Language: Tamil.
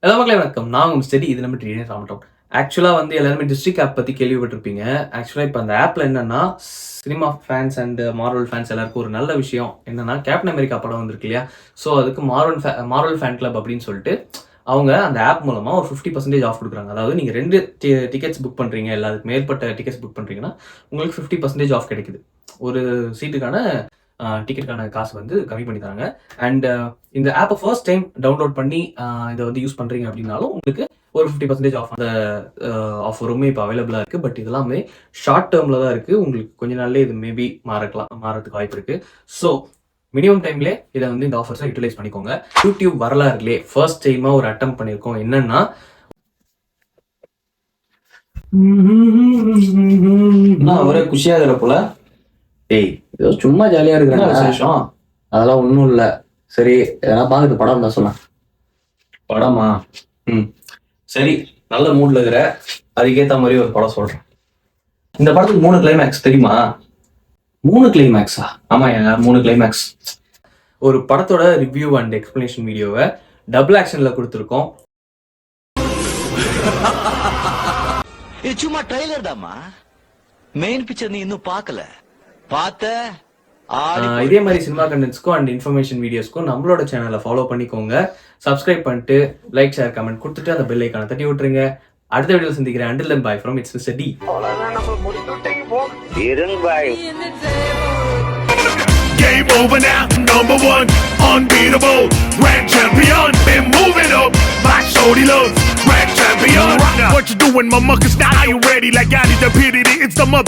எல்லா மக்களே வணக்கம். நான் உங்க ஸ்டடி. இது நம்ம ட்ரீனே ராமட்டம். ஆக்சுவலா வந்து எல்லாருமே டிஸ்ட்ரிக்ட் ஆப் பத்தி கேள்விப்பட்டிருப்பீங்க. ஆக்சுவலா இப்ப அந்த ஆப்ல என்னன்னா, cinema fans and Marvel fans எல்லாருக்கும் ஒரு நல்ல விஷயம் என்னன்னா, கேப்டன் அமெரிக்கா படம் வந்திருக்கு இல்லையா? ஸோ அதுக்கு மார்வல் ஃபேன் கிளப் அப்படின்னு சொல்லிட்டு, அவங்க அந்த ஆப் மூலமா ஒரு 50% ஆஃப் குடுக்குறாங்க. அதாவது நீங்க 2 டிக்கெட்ஸ் புக் பண்றீங்க, இல்ல அதுக்கு மேற்பட்ட டிக்கெட்ஸ் புக் பண்றீங்கன்னா, உங்களுக்கு 50% ஆஃப் கிடைக்குது. ஒரு சீட்டுக்கான டிக்கெட்டுக்கான காசு வந்து கம்மி பண்ணி தராங்க. அண்ட் இந்த ஆப்பை ஃபர்ஸ்ட் டைம் டவுன்லோட் பண்ணி இதை வந்து யூஸ் பண்றீங்க அப்படின்னாலும் உங்களுக்கு ஒரு 50% ஆஃப் அந்த ஆஃபருமே இப்போ அவைலபிளாக இருக்குது. பட் இதெல்லாமே ஷார்ட் டேர்மில் தான் இருக்குது. உங்களுக்கு கொஞ்ச நாள்லேயே இது மேபி மாறதுக்கு வாய்ப்பு இருக்குது. ஸோ மினிமம் டைம்லேயே இதை வந்து இந்த ஆஃபர்ஸை யூட்டிலைஸ் பண்ணிக்கோங்க. யூடியூப் வரலாறுலேயே ஃபர்ஸ்ட் டைமாக ஒரு அட்டம் பண்ணியிருக்கோம். என்னன்னா ஒரே குஷியாக போல. ஏய், ஏதோ சும்மா ஜாலியா இருக்கிறேன். அதெல்லாம் ஒன்றும் இல்லை. சரி, எதனா பார்க்குறது படம் தான் சொன்னேன். படமா? சரி, நல்ல மூட்ல இருக்கிற, அதுக்கேற்ற மாதிரி ஒரு படம் சொல்றேன். இந்த படத்துக்கு 3 கிளைமேக்ஸ் தெரியுமா? 3 கிளைமேக்ஸா? ஆமாயா, 3 கிளைமேக்ஸ். ஒரு படத்தோட ரிவ்யூ அண்ட் எக்ஸ்பிளனேஷன் வீடியோவை டபுள் ஆக்ஷன்ல கொடுத்துருக்கோம். இது சும்மா ட்ரைலர் தாமா, மெயின் பிக்சர் நீ இன்னும் பார்க்கல. இதே மாதிரி சினிமா கண்டென்ட்ஸ்க்கும் அண்ட் இன்ஃபர்மேஷன் வீடியோஸ்க்கும் நம்மளோட சேனலை ஃபாலோ பண்ணிக்கோங்க. சப்ஸ்கிரைப் பண்ணிட்டு லைக், ஷேர், கமெண்ட் கொடுத்துட்டு அந்த பெல் ஐக்கானை தட்டி விட்டுருங்க. அடுத்த வீடியோல சந்திக்கிறேன். Until then bye from it's mister T. Game over now, number one, unbeatable, grand champion, been moving up, my shorty loves, grand champion. What you doing, my muckers? Now are you ready? Like I need the pity, it's the mother.